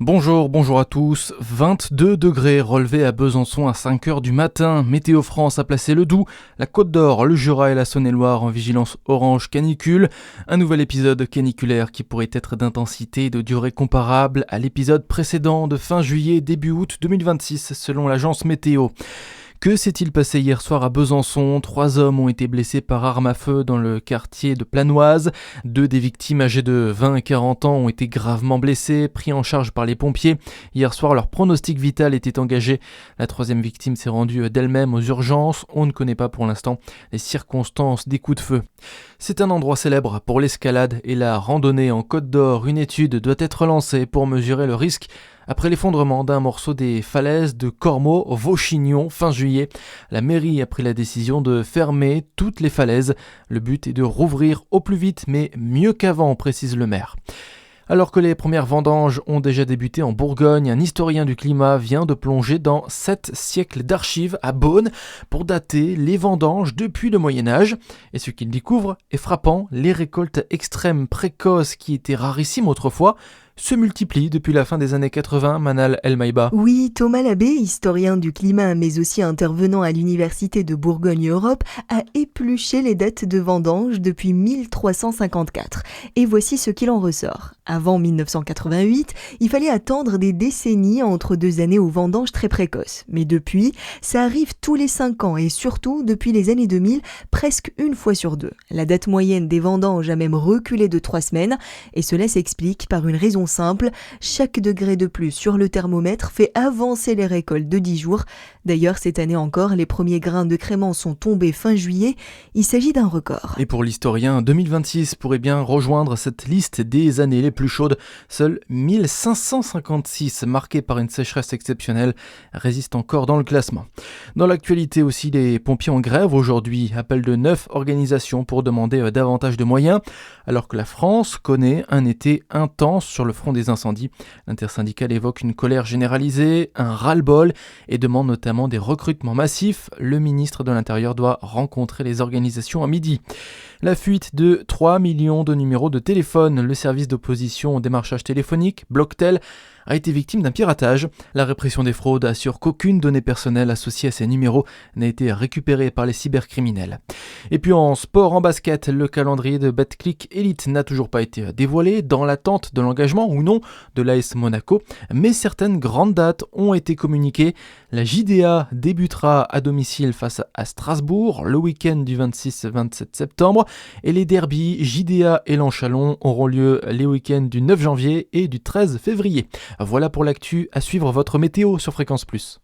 Bonjour à tous. 22 degrés relevés à Besançon à 5 heures du matin. Météo France a placé le Doubs, la Côte d'Or, le Jura et la Saône-et-Loire en vigilance orange canicule. Un nouvel épisode caniculaire qui pourrait être d'intensité et de durée comparable à l'épisode précédent de fin juillet début août 2026 selon l'agence météo. Que s'est-il passé hier soir à Besançon ? 3 hommes ont été blessés par arme à feu dans le quartier de Planoise. 2 des victimes âgées de 20 et 40 ans ont été gravement blessés, pris en charge par les pompiers. Hier soir, leur pronostic vital était engagé. La 3e victime s'est rendue d'elle-même aux urgences. On ne connaît pas pour l'instant les circonstances des coups de feu. C'est un endroit célèbre pour l'escalade et la randonnée en Côte d'Or. Une étude doit être lancée pour mesurer le risque après l'effondrement d'un morceau des falaises de Cormeaux-Vauchignon fin juillet. La mairie a pris la décision de fermer toutes les falaises. Le but est de rouvrir au plus vite, mais mieux qu'avant, précise le maire. Alors que les premières vendanges ont déjà débuté en Bourgogne, un historien du climat vient de plonger dans 7 siècles d'archives à Beaune pour dater les vendanges depuis le Moyen-Âge. Et ce qu'il découvre est frappant, les récoltes extrêmes précoces qui étaient rarissimes autrefois se multiplient depuis la fin des années 80, Manal El Maïba. Oui, Thomas Labbé, historien du climat mais aussi intervenant à l'Université de Bourgogne-Europe, a épluché les dates de vendange depuis 1354. Et voici ce qu'il en ressort. Avant 1988, il fallait attendre des décennies entre 2 années aux vendanges très précoces. Mais depuis, ça arrive tous les 5 ans et surtout depuis les années 2000, presque une fois sur 2. La date moyenne des vendanges a même reculé de 3 semaines et cela s'explique par une raison simple, chaque degré de plus sur le thermomètre fait avancer les récoltes de 10 jours. D'ailleurs, cette année encore, les premiers grains de crémant sont tombés fin juillet. Il s'agit d'un record. Et pour l'historien, 2026 pourrait bien rejoindre cette liste des années les plus chaudes. Seuls 1556, marqués par une sécheresse exceptionnelle, résistent encore dans le classement. Dans l'actualité aussi, les pompiers en grève aujourd'hui appellent de 9 organisations pour demander davantage de moyens, alors que la France connaît un été intense sur le front des incendies. L'intersyndicale évoque une colère généralisée, un ras-le-bol et demande notamment des recrutements massifs. Le ministre de l'Intérieur doit rencontrer les organisations à midi. La fuite de 3 millions de numéros de téléphone. Le service d'opposition au démarchage téléphonique, Blocktel, a été victime d'un piratage. La répression des fraudes assure qu'aucune donnée personnelle associée à ces numéros n'a été récupérée par les cybercriminels. Et puis en sport, en basket, le calendrier de Betclic Elite n'a toujours pas été dévoilé dans l'attente de l'engagement ou non de l'AS Monaco, mais certaines grandes dates ont été communiquées. La JDA débutera à domicile face à Strasbourg le week-end du 26-27 septembre et les derbies JDA et Lanchalon auront lieu les week-ends du 9 janvier et du 13 février. Voilà pour l'actu, à suivre votre météo sur Fréquence Plus.